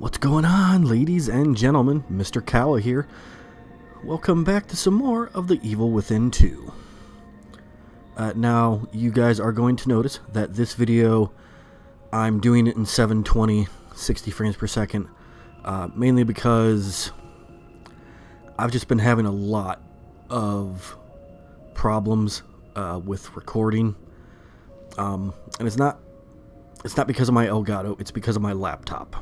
What's going on, ladies and gentlemen? Mr. Kawa here. Welcome back to some more of The Evil Within 2. Now, you guys are going to notice that this video, I'm doing it in 720, 60 frames per second, mainly because I've just been having a lot of problems with recording, and it's not because of my Elgato, it's because of my laptop.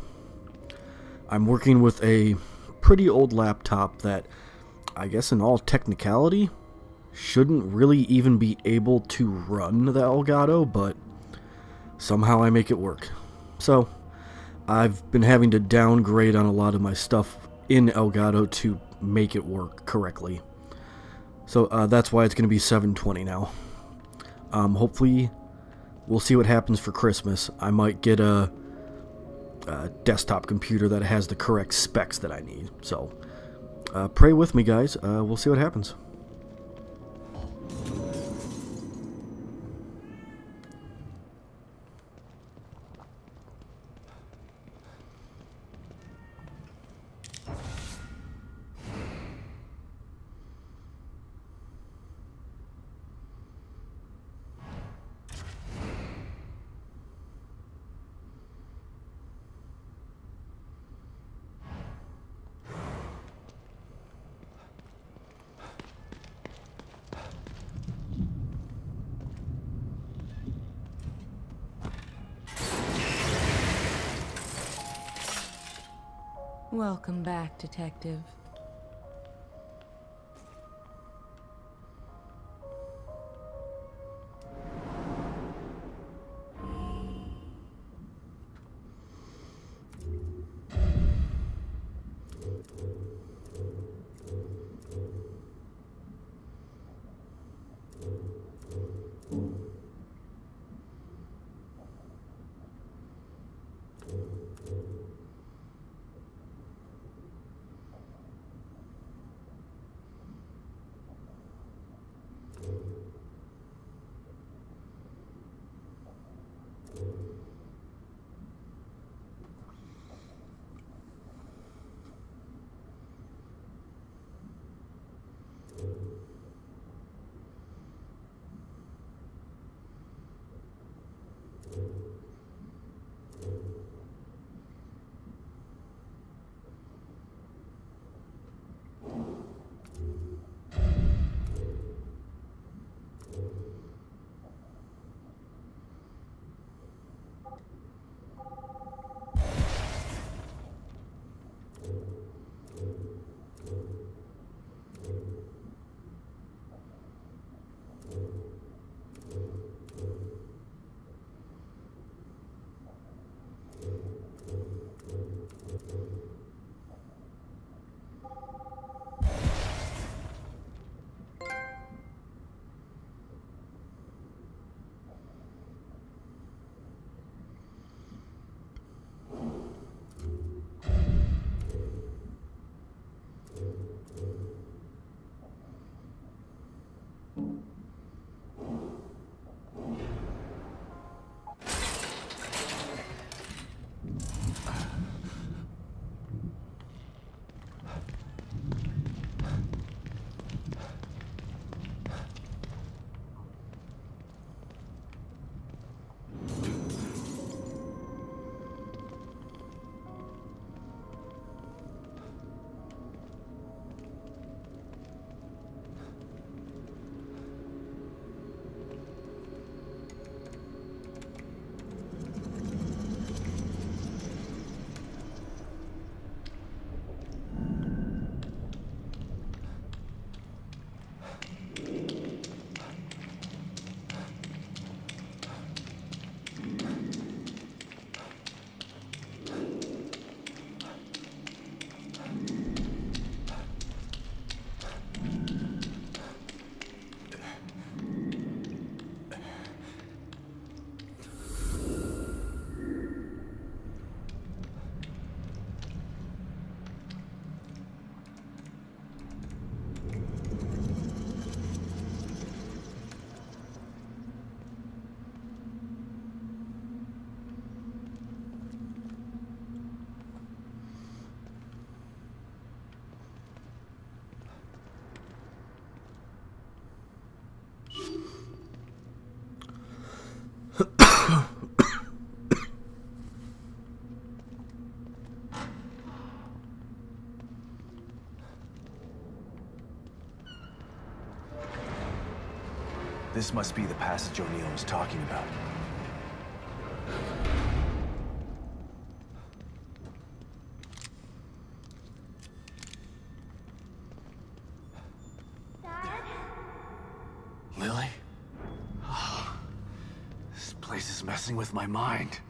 I'm working with a pretty old laptop that, I guess in all technicality, shouldn't really even be able to run the Elgato, but somehow I make it work. So, I've been having to downgrade on a lot of my stuff in Elgato to make it work correctly. So, that's why it's going to be 720 now. Hopefully, we'll see what happens for Christmas. I might get a desktop computer that has the correct specs that I need. So, pray with me, guys. We'll see what happens. Welcome back, Detective. This must be the passage O'Neill was talking about. Dad? Lily? Oh, this place is messing with my mind.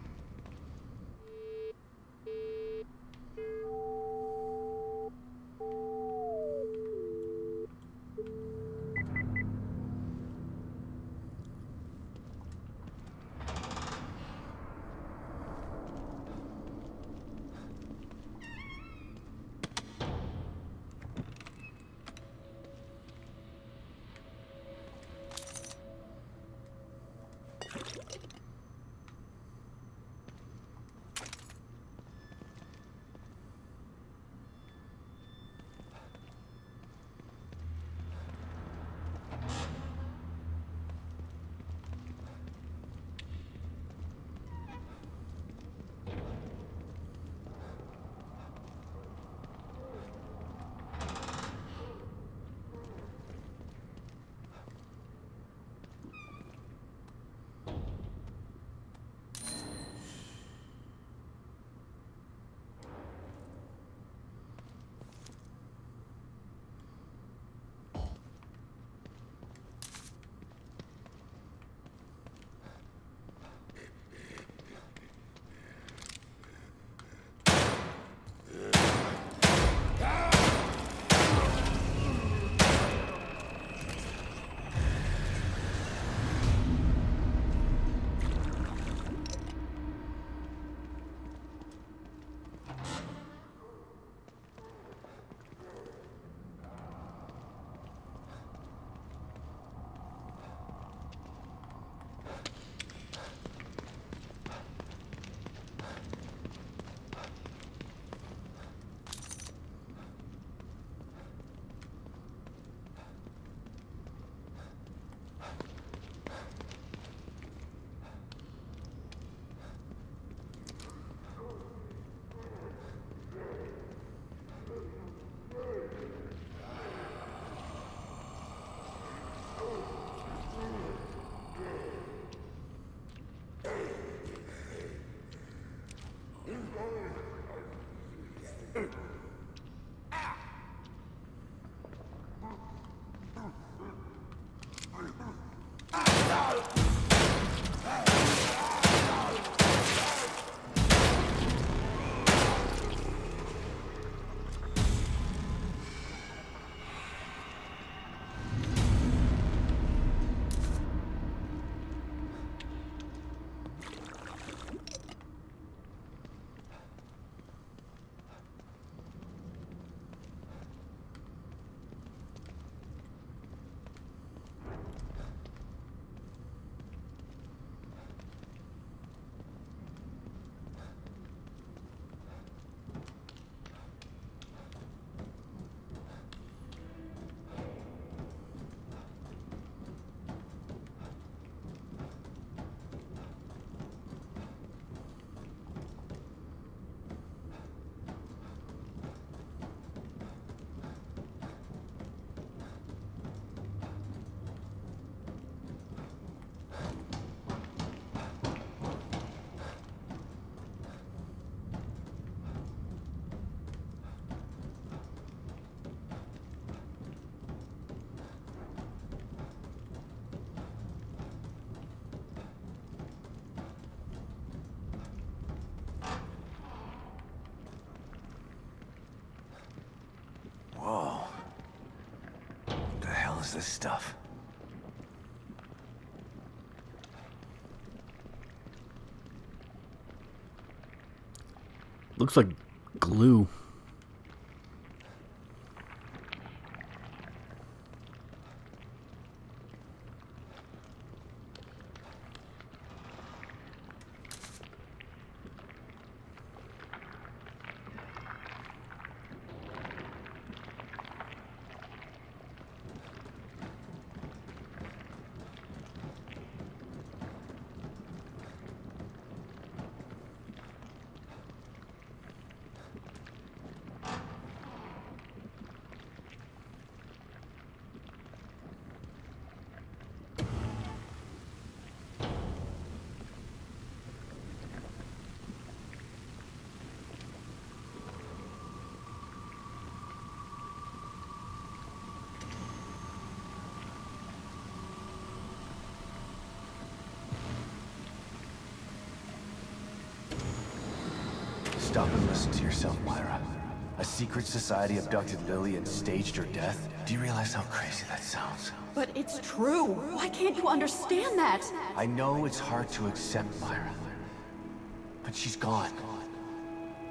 Whoa. What the hell is this stuff? Looks like glue. stop and listen to yourself, Myra. A secret society abducted Lily and staged her death? Do you realize how crazy that sounds? But it's true. Why can't you understand that? I know it's hard to accept, Myra. But she's gone.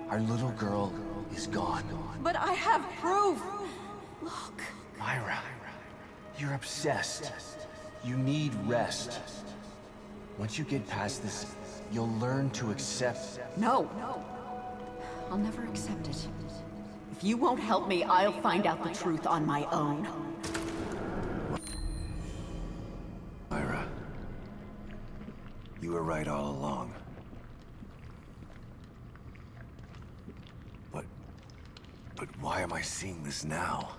Our little girl is gone. But I have proof. Look. Myra, you're obsessed. You need rest. Once you get past this, you'll learn to accept. No. I'll never accept it. If you won't help me, I'll find out the truth on my own. Myra, you were right all along. But why am I seeing this now?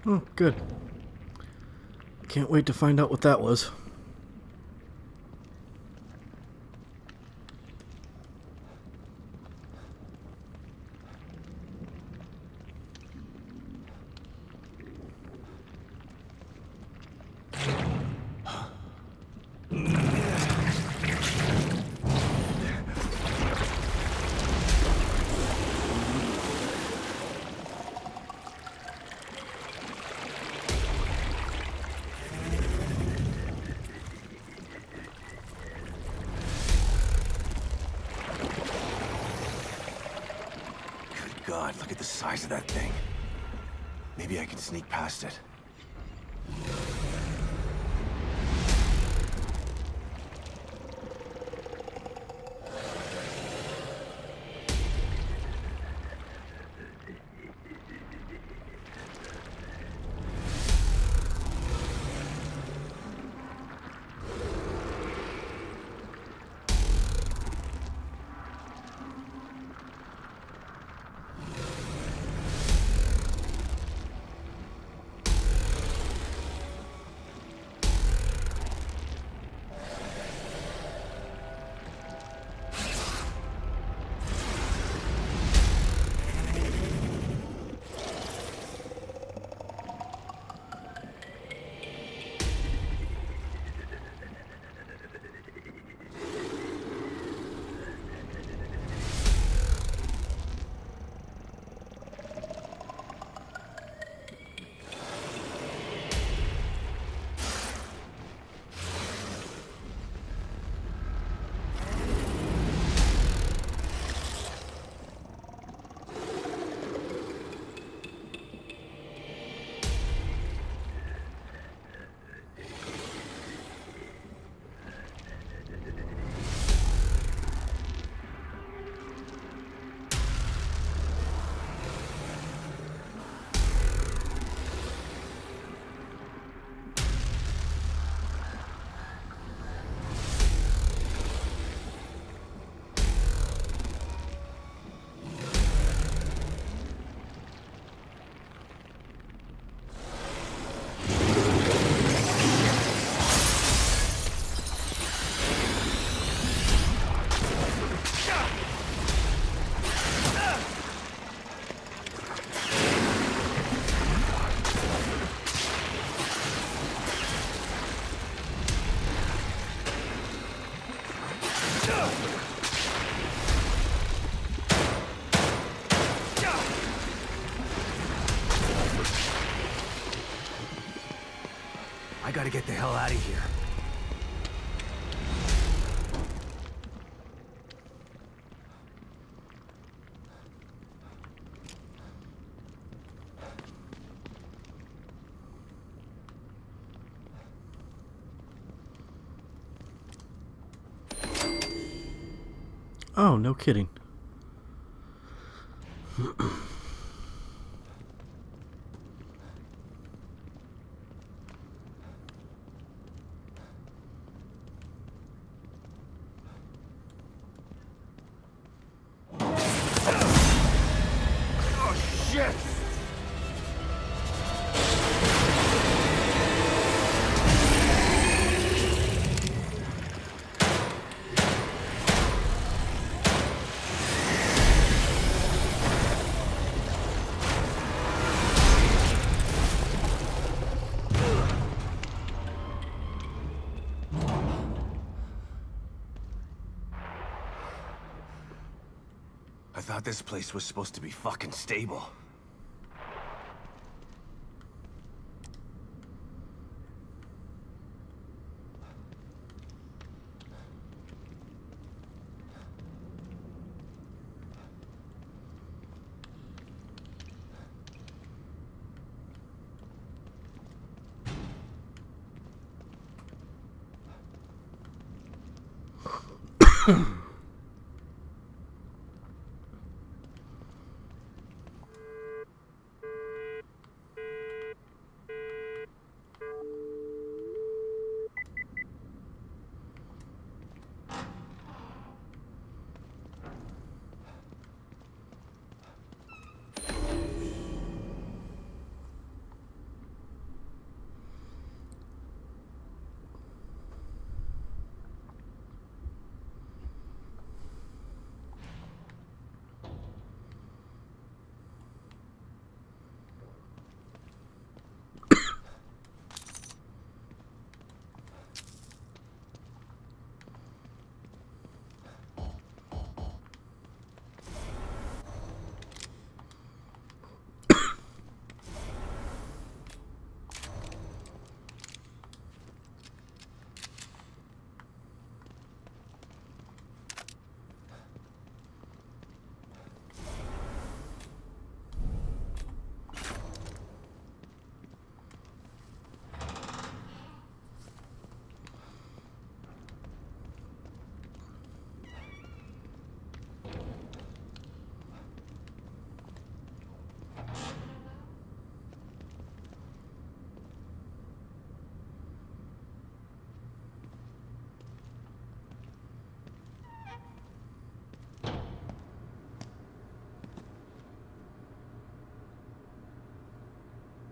Oh, good. Can't wait to find out what that was. God, look at the size of that thing. Maybe I can sneak past it. I gotta get the hell out of here. Oh, no kidding. thought this place was supposed to be fucking stable.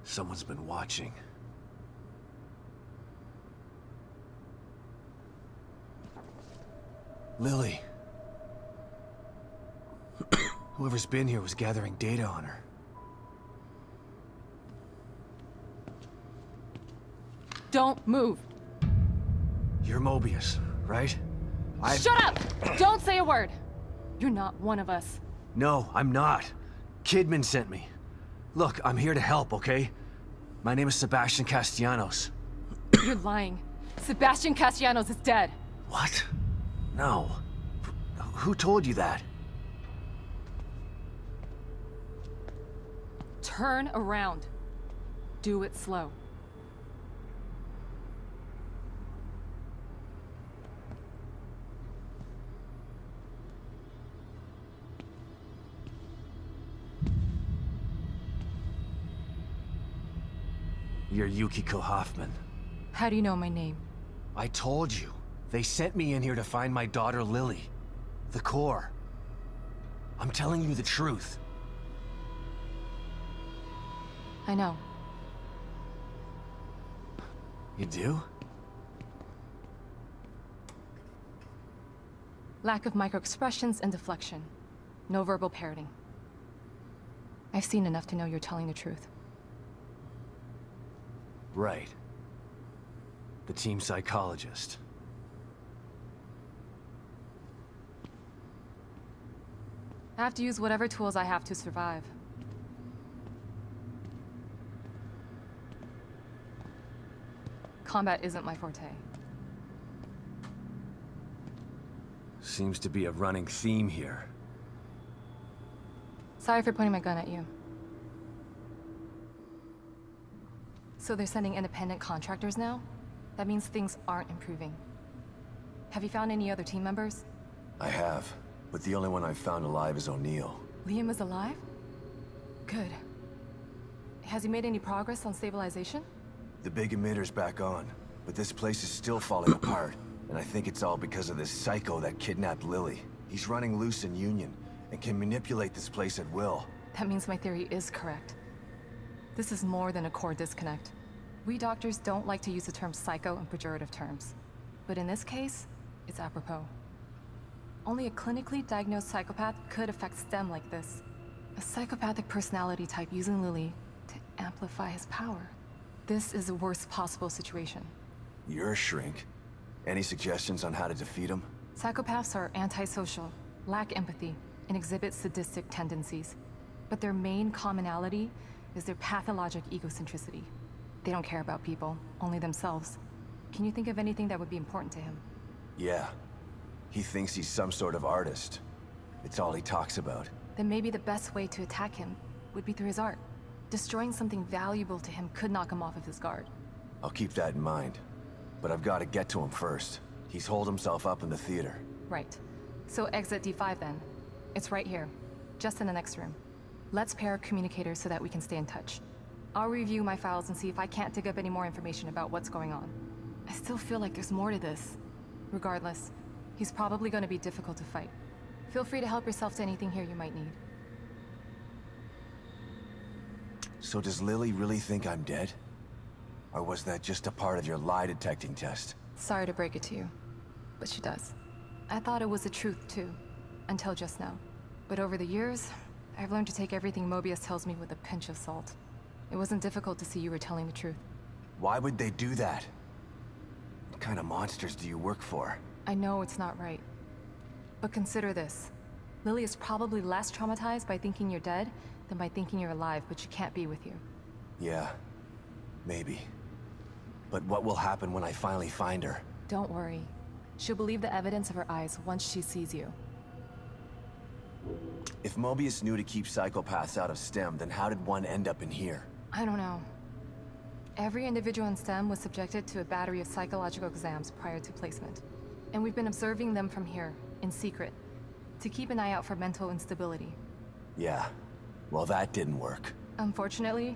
Someone's been watching. Lily. Whoever's been here was gathering data on her. Don't move. You're Mobius, right? Shut up! Don't say a word. You're not one of us. No, I'm not. Kidman sent me. Look, I'm here to help, okay? My name is Sebastian Castellanos. You're lying. Sebastian Castellanos is dead. What? No. Who told you that? Turn around. Do it slow. You're Yukiko Hoffman. How do you know my name? I told you. They sent me in here to find my daughter Lily. The core. I'm telling you the truth. I know. You do? Lack of microexpressions and deflection. No verbal parroting. I've seen enough to know you're telling the truth. Right. The team psychologist. I have to use whatever tools I have to survive. Combat isn't my forte. Seems to be a running theme here. Sorry for pointing my gun at you. So they're sending independent contractors now? That means things aren't improving. Have you found any other team members? I have, but the only one I've found alive is O'Neill. Liam is alive? Good. Has he made any progress on stabilization? The big emitter's back on, but this place is still falling apart. And I think it's all because of this psycho that kidnapped Lily. He's running loose in Union, and can manipulate this place at will. That means my theory is correct. This is more than a core disconnect. We doctors don't like to use the term psycho in pejorative terms. But in this case, it's apropos. Only a clinically diagnosed psychopath could affect STEM like this. A psychopathic personality type using Lily to amplify his power. This is the worst possible situation. You're a shrink. Any suggestions on how to defeat him? Psychopaths are antisocial, lack empathy, and exhibit sadistic tendencies. But their main commonality is their pathologic egocentricity. They don't care about people, only themselves. Can you think of anything that would be important to him? Yeah. He thinks he's some sort of artist. It's all he talks about. Then maybe the best way to attack him would be through his art. Destroying something valuable to him could knock him off of his guard. I'll keep that in mind. But I've got to get to him first. He's holed himself up in the theater. Right. So exit D5 then. It's right here, just in the next room. Let's pair communicators so that we can stay in touch. I'll review my files and see if I can't dig up any more information about what's going on. I still feel like there's more to this. Regardless, he's probably going to be difficult to fight. Feel free to help yourself to anything here you might need. So does Lily really think I'm dead? Or was that just a part of your lie detecting test? Sorry to break it to you, but she does. I thought it was the truth too, until just now. But over the years, I've learned to take everything Mobius tells me with a pinch of salt. It wasn't difficult to see you were telling the truth. Why would they do that? What kind of monsters do you work for? I know it's not right. But consider this. Lily is probably less traumatized by thinking you're dead than by thinking you're alive, but she can't be with you. Yeah, maybe. But what will happen when I finally find her? Don't worry. She'll believe the evidence of her eyes once she sees you. If Mobius knew to keep psychopaths out of STEM, then how did one end up in here? I don't know. Every individual in STEM was subjected to a battery of psychological exams prior to placement. And we've been observing them from here, in secret, to keep an eye out for mental instability. Yeah, well that didn't work. Unfortunately,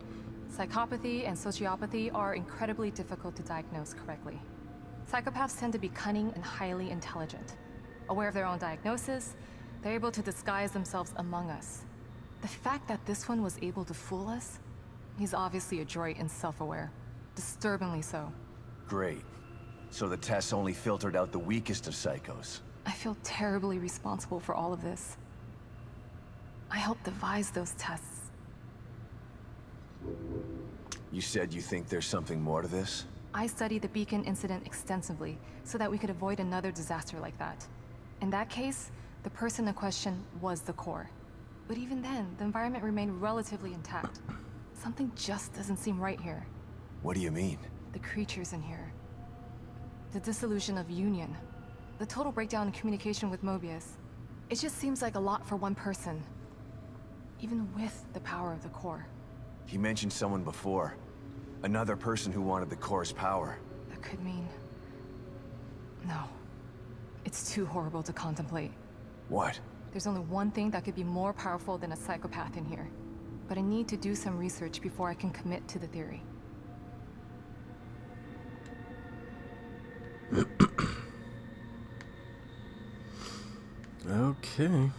psychopathy and sociopathy are incredibly difficult to diagnose correctly. Psychopaths tend to be cunning and highly intelligent. Aware of their own diagnosis, they're able to disguise themselves among us. The fact that this one was able to fool us, he's obviously adroit and self-aware. Disturbingly so. Great. So the tests only filtered out the weakest of psychos. I feel terribly responsible for all of this. I helped devise those tests. You said you think there's something more to this? I studied the Beacon incident extensively so that we could avoid another disaster like that. In that case, the person in question was the core. But even then, the environment remained relatively intact. Something just doesn't seem right here. What do you mean? The creatures in here. The dissolution of Union. The total breakdown in communication with Mobius. It just seems like a lot for one person. Even with the power of the core. He mentioned someone before. Another person who wanted the core's power. That could mean... No. It's too horrible to contemplate. What? There's only one thing that could be more powerful than a psychopath in here. But I need to do some research before I can commit to the theory. Okay.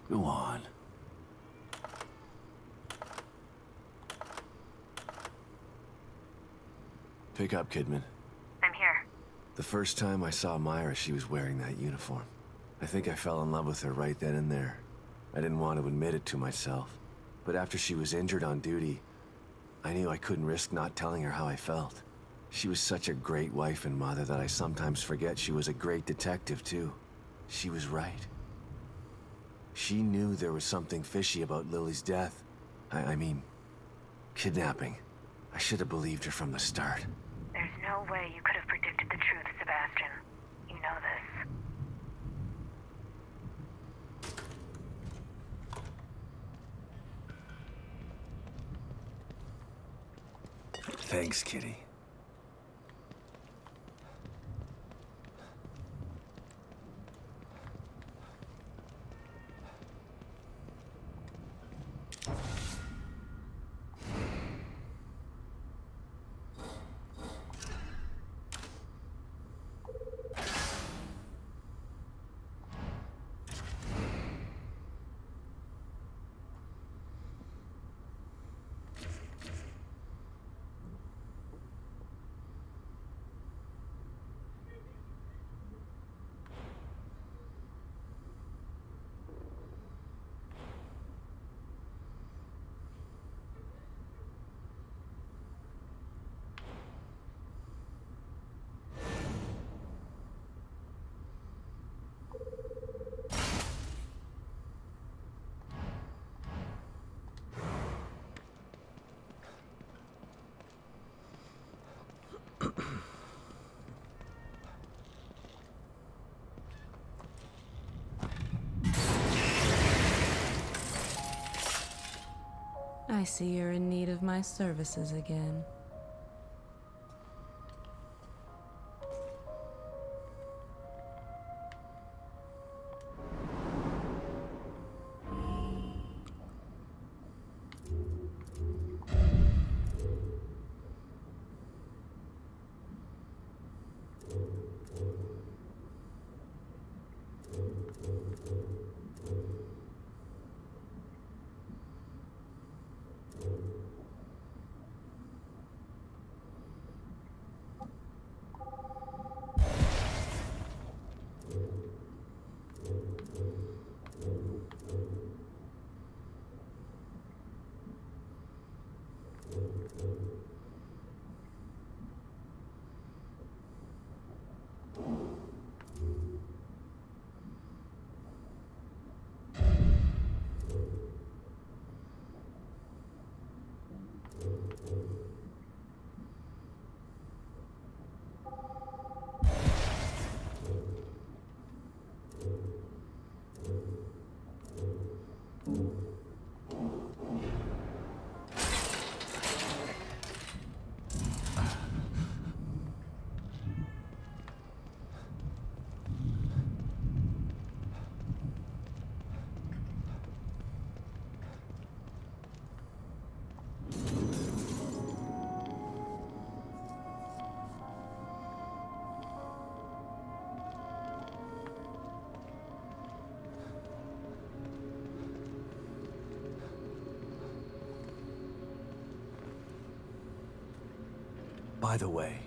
Go on. Pick up, Kidman. I'm here. The first time I saw Myra, she was wearing that uniform. I think I fell in love with her right then and there. I didn't want to admit it to myself. But after she was injured on duty, I knew I couldn't risk not telling her how I felt. She was such a great wife and mother that I sometimes forget she was a great detective, too. She was right. She knew there was something fishy about Lily's death. I mean, kidnapping. I should have believed her from the start. There's no way you could have predicted the truth, Sebastian. You know this. Thanks, Kitty. I see you're in need of my services again. By the way,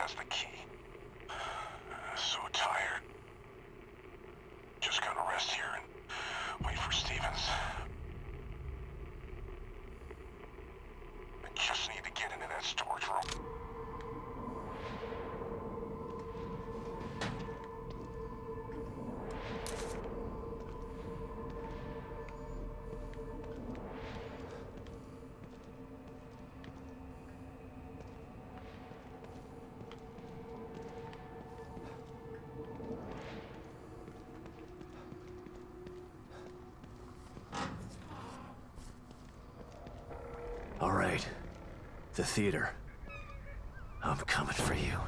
has the key. So tired. Just gonna rest here and wait for Stevens. I just need to get into that storage room. All right. The theater. I'm coming for you.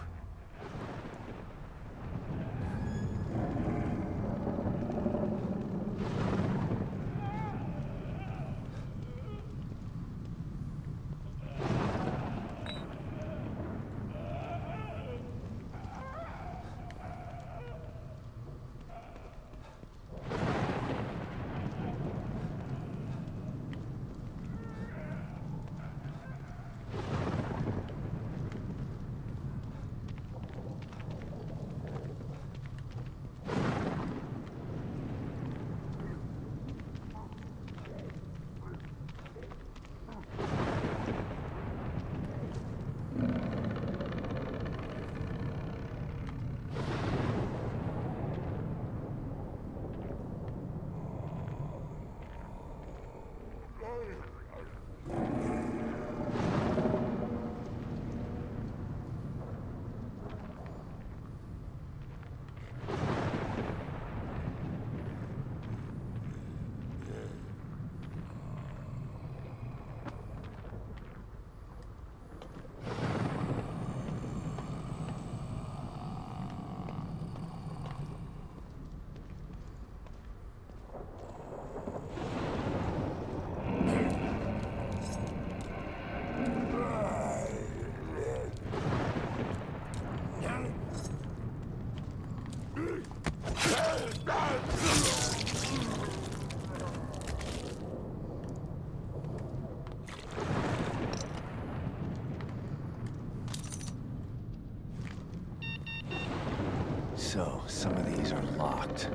So, some of these are locked.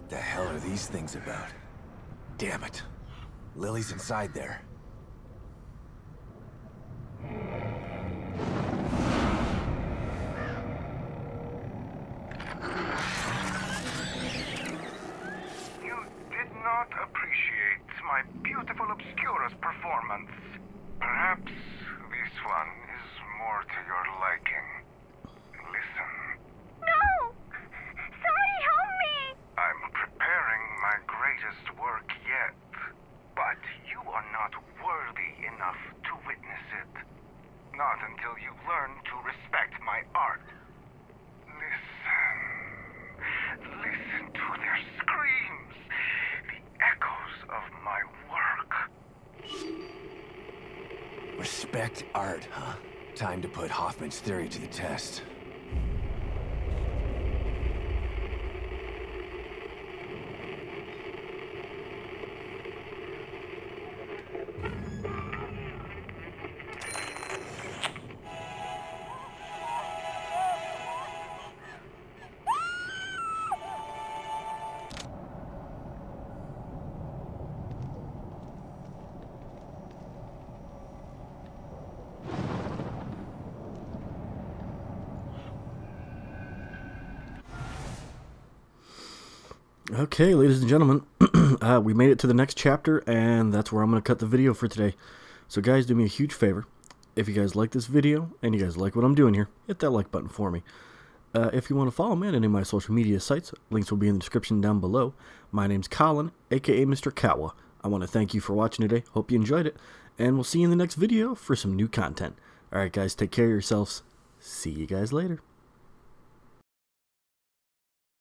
What the hell are these things about? Damn it. Lily's inside there. You did not appreciate my beautiful Obscura's performance. Perhaps this one is more to your liking. Listen. No! Somebody help me! I'm preparing my greatest work yet, but you are not worthy enough to witness it. Not until you learn to respect my art. Listen. Listen to their screams. The echoes of my work. Respect art, huh? Time to put Hoffman's theory to the test. Okay, ladies and gentlemen, we made it to the next chapter, and that's where I'm going to cut the video for today. So guys, do me a huge favor. If you guys like this video, and you guys like what I'm doing here, hit that like button for me. If you want to follow me on any of my social media sites, links will be in the description down below. My name's Colin, aka Mr. Kawa. I want to thank you for watching today. Hope you enjoyed it, and we'll see you in the next video for some new content. Alright guys, take care of yourselves. See you guys later.